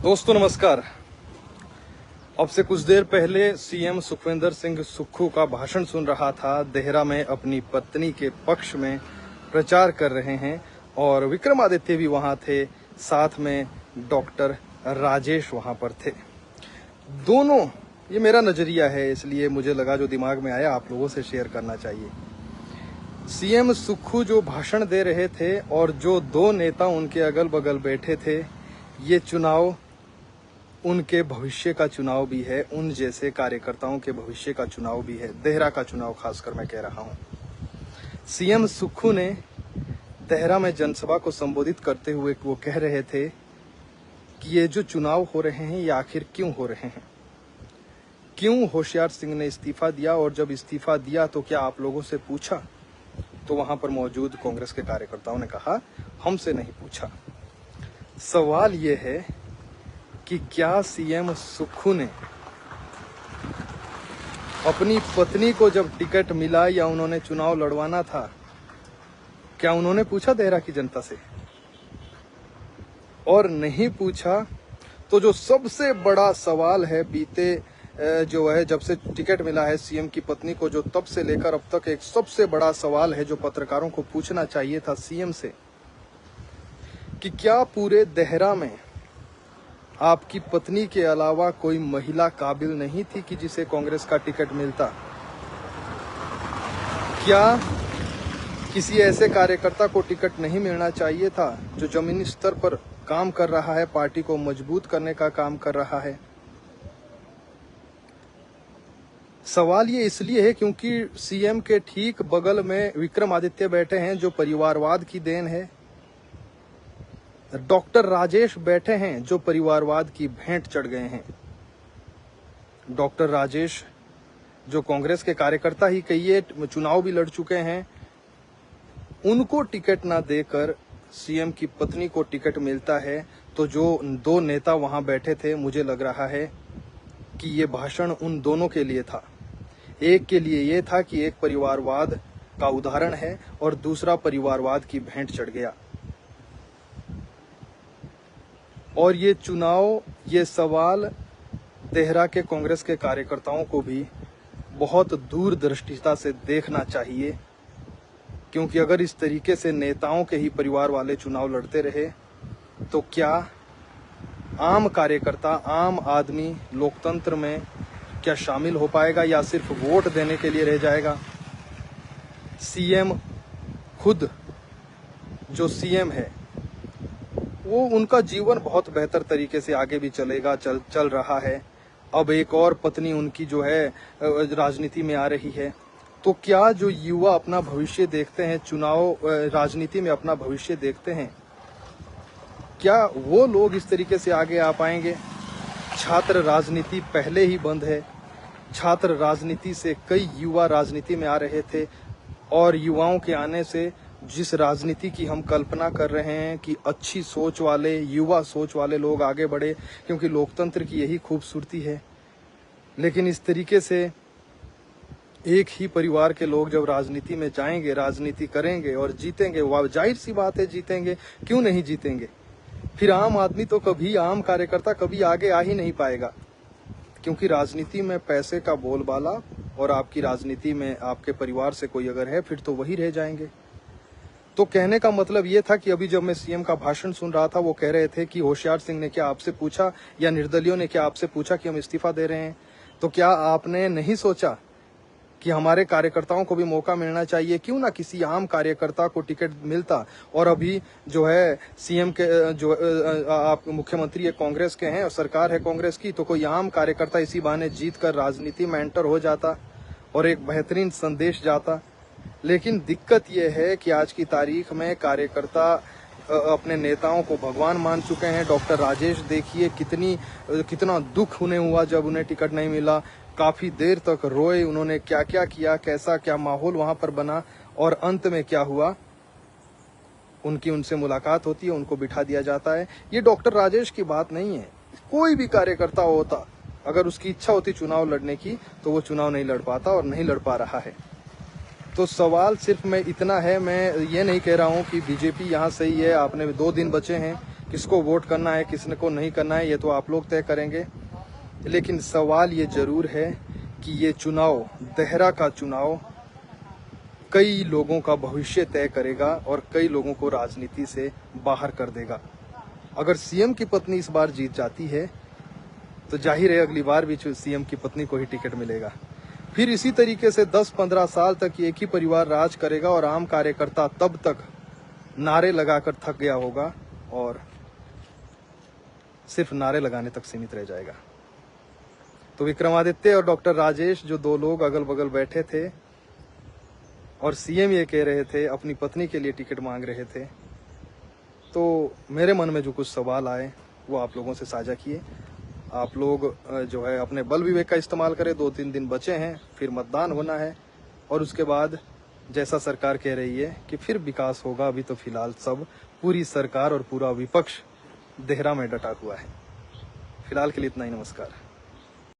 दोस्तों नमस्कार। अब से कुछ देर पहले सीएम सुखविंदर सिंह सुक्खू का भाषण सुन रहा था। देहरा में अपनी पत्नी के पक्ष में प्रचार कर रहे हैं और विक्रमादित्य भी वहां थे, साथ में डॉक्टर राजेश वहां पर थे। दोनों, ये मेरा नजरिया है इसलिए मुझे लगा जो दिमाग में आया आप लोगों से शेयर करना चाहिए। सीएम सुक्खू जो भाषण दे रहे थे और जो दो नेता उनके अगल बगल बैठे थे, ये चुनाव उनके भविष्य का चुनाव भी है, उन जैसे कार्यकर्ताओं के भविष्य का चुनाव भी है। देहरा का चुनाव खासकर मैं कह रहा हूं। सीएम सुक्खू ने देहरा में जनसभा को संबोधित करते हुए वो कह रहे थे कि ये जो चुनाव हो रहे हैं ये आखिर क्यों हो रहे हैं, क्यों होशियार सिंह ने इस्तीफा दिया, और जब इस्तीफा दिया तो क्या आप लोगों से पूछा? तो वहां पर मौजूद कांग्रेस के कार्यकर्ताओं ने कहा हमसे नहीं पूछा। सवाल ये है कि क्या सीएम सुक्खू ने अपनी पत्नी को जब टिकट मिला या उन्होंने चुनाव लड़वाना था, क्या उन्होंने पूछा देहरा की जनता से? और नहीं पूछा तो जो सबसे बड़ा सवाल है, बीते जो है जब से टिकट मिला है सीएम की पत्नी को, जो तब से लेकर अब तक एक सबसे बड़ा सवाल है जो पत्रकारों को पूछना चाहिए था सीएम से, कि क्या पूरे देहरा में आपकी पत्नी के अलावा कोई महिला काबिल नहीं थी कि जिसे कांग्रेस का टिकट मिलता? क्या किसी ऐसे कार्यकर्ता को टिकट नहीं मिलना चाहिए था जो जमीनी स्तर पर काम कर रहा है, पार्टी को मजबूत करने का काम कर रहा है? सवाल ये इसलिए है क्योंकि सीएम के ठीक बगल में विक्रमादित्य बैठे हैं जो परिवारवाद की देन है, डॉक्टर राजेश बैठे हैं जो परिवारवाद की भेंट चढ़ गए हैं। डॉक्टर राजेश जो कांग्रेस के कार्यकर्ता ही कहिए, चुनाव भी लड़ चुके हैं, उनको टिकट ना देकर सीएम की पत्नी को टिकट मिलता है। तो जो दो नेता वहां बैठे थे, मुझे लग रहा है कि ये भाषण उन दोनों के लिए था। एक के लिए ये था कि एक परिवारवाद का उदाहरण है और दूसरा परिवारवाद की भेंट चढ़ गया। और ये चुनाव, ये सवाल देहरा के कांग्रेस के कार्यकर्ताओं को भी बहुत दूरदृष्टिता से देखना चाहिए, क्योंकि अगर इस तरीके से नेताओं के ही परिवार वाले चुनाव लड़ते रहे तो क्या आम कार्यकर्ता, आम आदमी लोकतंत्र में क्या शामिल हो पाएगा या सिर्फ वोट देने के लिए रह जाएगा? सीएम खुद, जो सीएम है, वो उनका जीवन बहुत बेहतर तरीके से आगे भी चल रहा है। अब एक और पत्नी उनकी जो है राजनीति में आ रही है। तो क्या जो युवा अपना भविष्य देखते हैं, चुनाव राजनीति में अपना भविष्य देखते हैं, क्या वो लोग इस तरीके से आगे आ पाएंगे? छात्र राजनीति पहले ही बंद है। छात्र राजनीति से कई युवा राजनीति में आ रहे थे और युवाओं के आने से जिस राजनीति की हम कल्पना कर रहे हैं कि अच्छी सोच वाले, युवा सोच वाले लोग आगे बढ़े, क्योंकि लोकतंत्र की यही खूबसूरती है। लेकिन इस तरीके से एक ही परिवार के लोग जब राजनीति में जाएंगे, राजनीति करेंगे और जीतेंगे, वह जाहिर सी बात है जीतेंगे, क्यों नहीं जीतेंगे? फिर आम आदमी तो कभी, आम कार्यकर्ता कभी आगे आ ही नहीं पाएगा, क्योंकि राजनीति में पैसे का बोलबाला, और आपकी राजनीति में आपके परिवार से कोई अगर है फिर तो वही रह जाएंगे। तो कहने का मतलब ये था कि अभी जब मैं सीएम का भाषण सुन रहा था, वो कह रहे थे कि होशियार सिंह ने क्या आपसे पूछा या निर्दलियों ने क्या आपसे पूछा कि हम इस्तीफा दे रहे हैं? तो क्या आपने नहीं सोचा कि हमारे कार्यकर्ताओं को भी मौका मिलना चाहिए? क्यों ना किसी आम कार्यकर्ता को टिकट मिलता। और अभी जो है सीएम के जो आप मुख्यमंत्री कांग्रेस के हैं और सरकार है कांग्रेस की, तो कोई आम कार्यकर्ता इसी बहाने जीत कर राजनीति में एंटर हो जाता और एक बेहतरीन संदेश जाता। लेकिन दिक्कत यह है कि आज की तारीख में कार्यकर्ता अपने नेताओं को भगवान मान चुके हैं। डॉक्टर राजेश देखिए कितना दुख उन्हें हुआ जब उन्हें टिकट नहीं मिला, काफी देर तक रोए, उन्होंने क्या क्या किया, कैसा क्या माहौल वहां पर बना, और अंत में क्या हुआ, उनसे मुलाकात होती है, उनको बिठा दिया जाता है। ये डॉक्टर राजेश की बात नहीं है, कोई भी कार्यकर्ता होता, अगर उसकी इच्छा होती चुनाव लड़ने की तो वो चुनाव नहीं लड़ पाता और नहीं लड़ पा रहा है। तो सवाल सिर्फ मैं इतना है, मैं ये नहीं कह रहा हूँ कि बीजेपी यहाँ सही है, आपने 2 दिन बचे हैं, किसको वोट करना है, किसने को नहीं करना है, ये तो आप लोग तय करेंगे। लेकिन सवाल ये जरूर है कि ये चुनाव, देहरा का चुनाव, कई लोगों का भविष्य तय करेगा और कई लोगों को राजनीति से बाहर कर देगा। अगर सीएम की पत्नी इस बार जीत जाती है तो जाहिर है अगली बार भी सीएम की पत्नी को ही टिकट मिलेगा। फिर इसी तरीके से 10-15 साल तक एक ही परिवार राज करेगा और आम कार्यकर्ता तब तक नारे लगाकर थक गया होगा और सिर्फ नारे लगाने तक सीमित रह जाएगा। तो विक्रमादित्य और डॉक्टर राजेश, जो दो लोग अगल बगल बैठे थे और सीएम ये कह रहे थे, अपनी पत्नी के लिए टिकट मांग रहे थे, तो मेरे मन में जो कुछ सवाल आए वो आप लोगों से साझा किए। आप लोग जो है अपने बल विवेक का इस्तेमाल करें। 2-3 दिन बचे हैं, फिर मतदान होना है और उसके बाद जैसा सरकार कह रही है कि फिर विकास होगा। अभी तो फिलहाल सब, पूरी सरकार और पूरा विपक्ष देहरा में डटा हुआ है। फिलहाल के लिए इतना ही। नमस्कार।